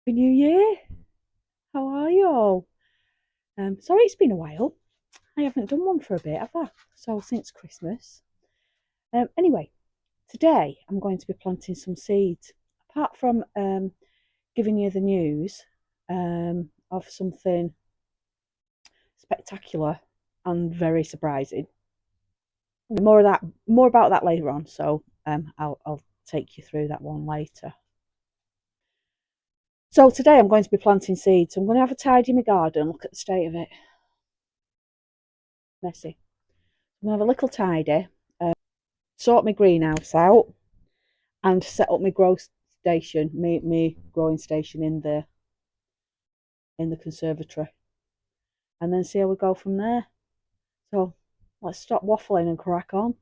Happy New Year! How are you all? Sorry it's been a while. I haven't done one for a bit, have I? So since Christmas. Anyway, today I'm going to be planting some seeds. Apart from giving you the news of something spectacular and very surprising. More about that later on. So I'll take you through that one later. So today I'm going to be planting seeds. I'm going to have a tidy in my garden. Look at the state of it. Messy. I'm going to have a little tidy, sort my greenhouse out, and set up my grow station, me growing station in the conservatory, and then see how we go from there. So let's stop waffling and crack on.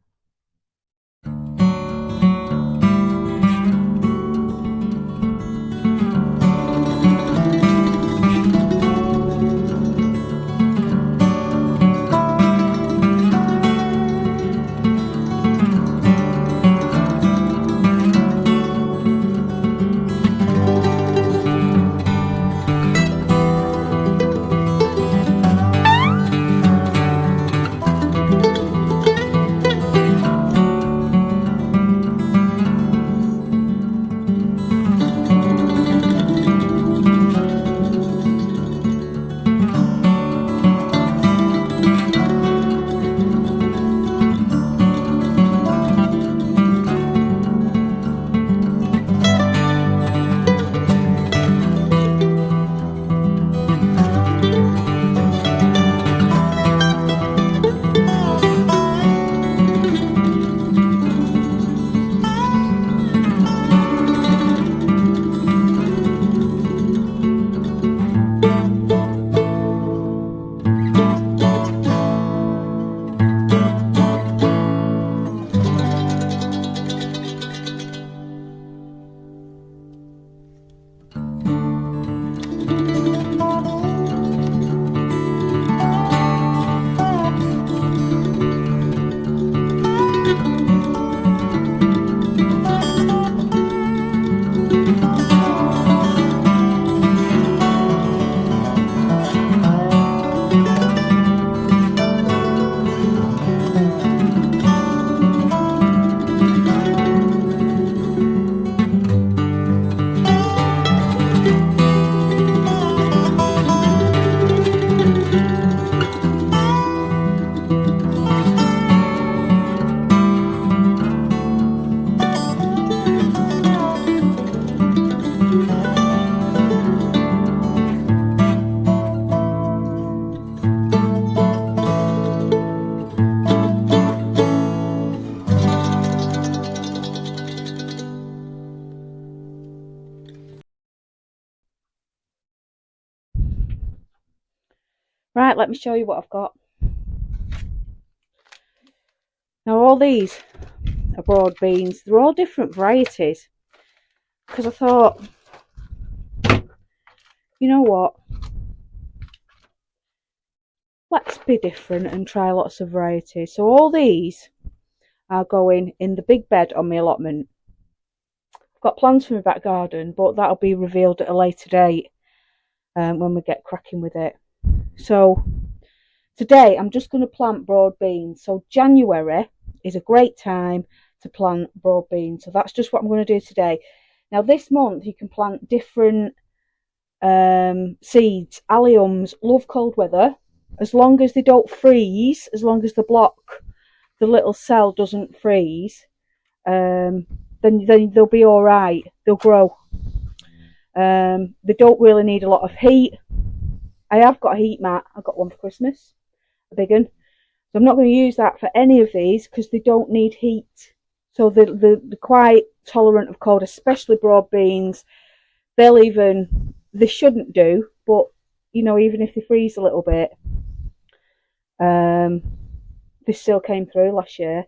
Right, let me show you what I've got. Now all these are broad beans. They're all different varieties, because I thought, you know what, let's be different and try lots of varieties. So all these are going in the big bed on my allotment. I've got plans for my back garden, but that'll be revealed at a later date when we get cracking with it. So today I'm just going to plant broad beans. So January is a great time to plant broad beans. So that's just what I'm going to do today. Now this month you can plant different seeds. Alliums love cold weather. As long as they don't freeze, as long as the little cell doesn't freeze, then they'll be all right. They'll grow. They don't really need a lot of heat. I have got a heat mat. I got one for Christmas, a big one. So I'm not going to use that for any of these because they don't need heat. So they're quite tolerant of cold, especially broad beans. They shouldn't do, but you know, even if they freeze a little bit, they still came through last year.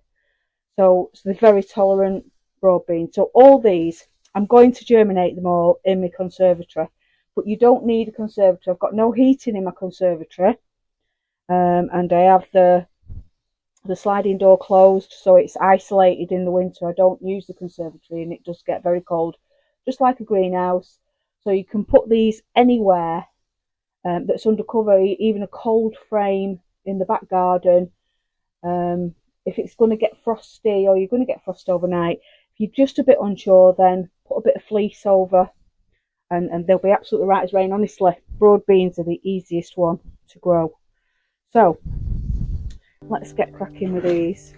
So they're very tolerant broad beans. So all these, I'm going to germinate them all in my conservatory. But you don't need a conservatory. I've got no heating in my conservatory. And I have the sliding door closed, so it's isolated in the winter. I don't use the conservatory and it does get very cold, just like a greenhouse. So you can put these anywhere that's under cover, even a cold frame in the back garden. If it's going to get frosty or you're going to get frost overnight, if you're just a bit unsure, then put a bit of fleece over and they'll be absolutely right as rain. Honestly, broad beans are the easiest one to grow. So let's get cracking with these.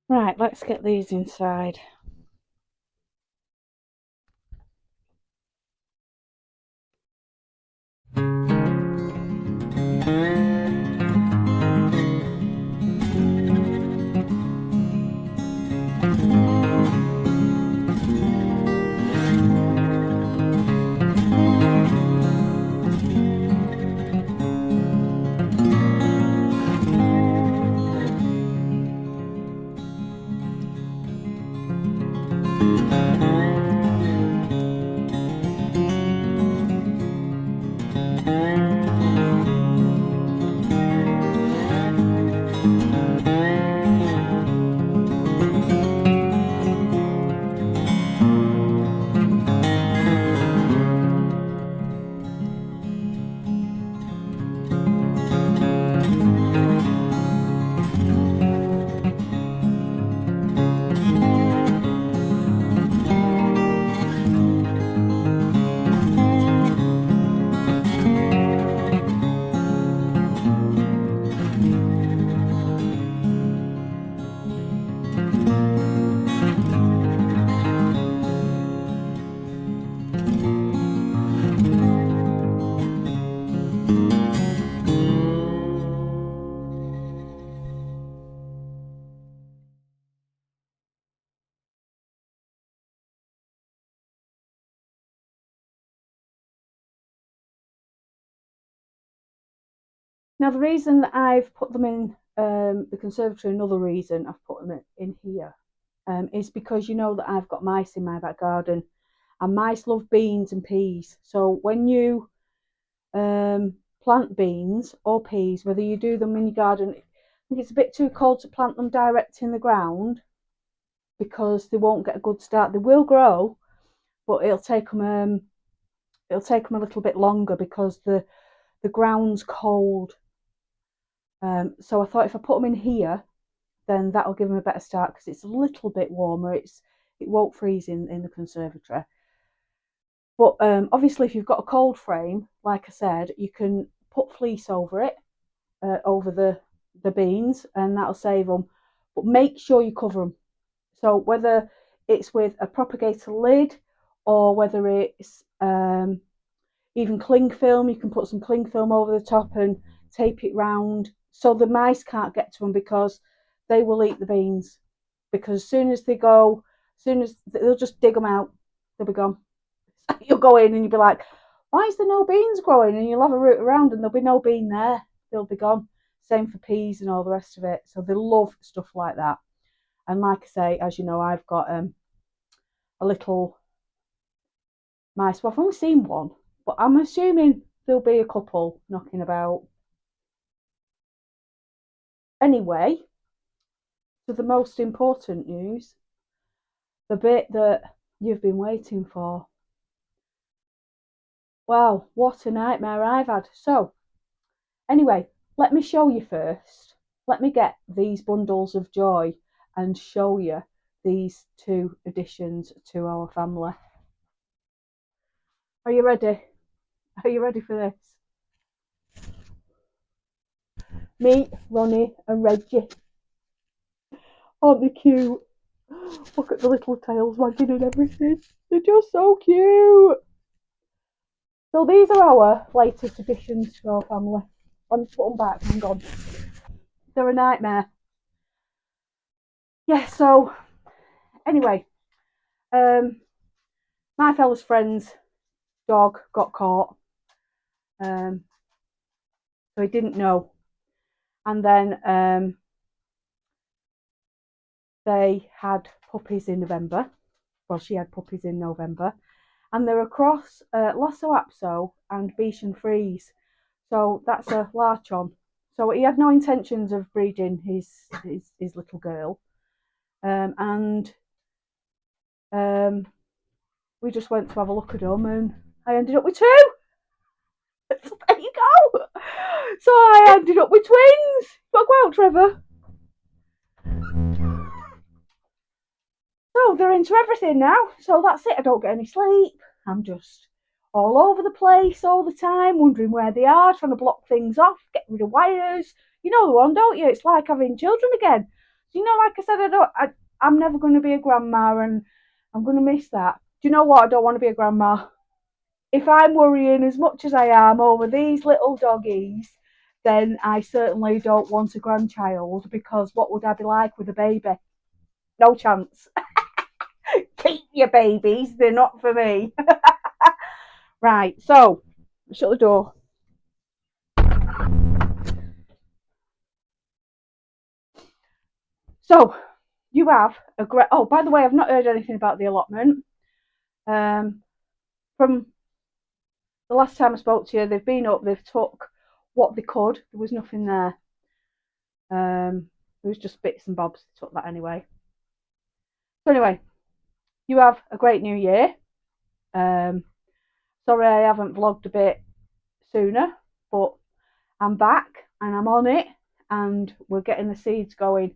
Right, let's get these inside. Now, the reason that I've put them in the conservatory, another reason I've put them in here, is because you know that I've got mice in my back garden, and mice love beans and peas. So when you plant beans or peas, whether you do them in your garden, I think it's a bit too cold to plant them direct in the ground because they won't get a good start. They will grow, but it'll take them a little bit longer because the ground's cold. So I thought if I put them in here, then that'll give them a better start because it's a little bit warmer. It won't freeze in the conservatory. But obviously, if you've got a cold frame, like I said, you can put fleece over it, over the beans, and that'll save them. But make sure you cover them. So whether it's with a propagator lid or whether it's even cling film, you can put some cling film over the top and tape it round so the mice can't get to them, because they will eat the beans. Because as soon as they go, as soon as they'll just dig them out, they'll be gone. You'll go in and you'll be like, why is there no beans growing? And you'll have a root around and there'll be no bean there. They'll be gone. Same for peas and all the rest of it. So they love stuff like that. And like I say, as you know, I've got a little mice. Well, I've only seen one, but I'm assuming there'll be a couple knocking about. Anyway, to the most important news, the bit that you've been waiting for. Wow, what a nightmare I've had. So, anyway, let me show you first. Let me get these bundles of joy and show you these two additions to our family. Are you ready? Are you ready for this? Me, Ronnie, and Reggie. Aren't they cute? Look at the little tails wagging and everything. They're just so cute. So these are our latest additions to our family. Let me put them back. Hang on. They're a nightmare. Yeah, so anyway, my fella's friend's dog got caught. So he didn't know. And then they had puppies in November. Well, she had puppies in November. And they're across Lhasa Apso and Bichon Frise. So that's a Larchon. So he had no intentions of breeding his little girl. And we just went to have a look at them, and I ended up with two. So there you go. So I ended up with twins. But go out, Trevor. So they're into everything now. So that's it. I don't get any sleep. I'm just all over the place all the time, wondering where they are, trying to block things off, get rid of wires. You know the one, don't you? It's like having children again. So, you know, like I said, I'm never going to be a grandma, and I'm going to miss that. Do you know what? I don't want to be a grandma. If I'm worrying as much as I am over these little doggies, then I certainly don't want a grandchild, because what would I be like with a baby? No chance. Keep your babies, they're not for me. Right, so shut the door. So you have a great. Oh, by the way, I've not heard anything about the allotment. From the last time I spoke to you, they've been up, they've took what they could. There was nothing there. There was just bits and bobs. They took that anyway. So anyway, you have a great new year. Sorry I haven't vlogged a bit sooner, but I'm back and I'm on it, and we're getting the seeds going.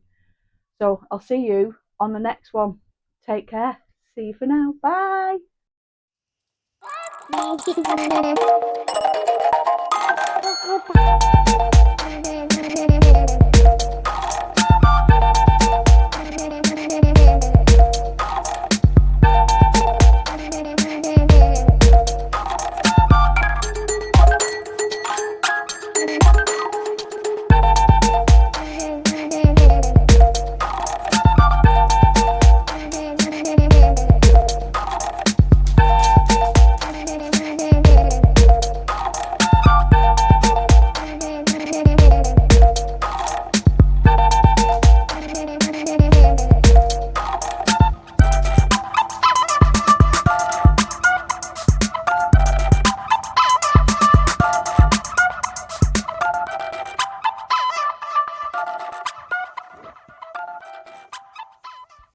So I'll see you on the next one. Take care. See you for now. Bye.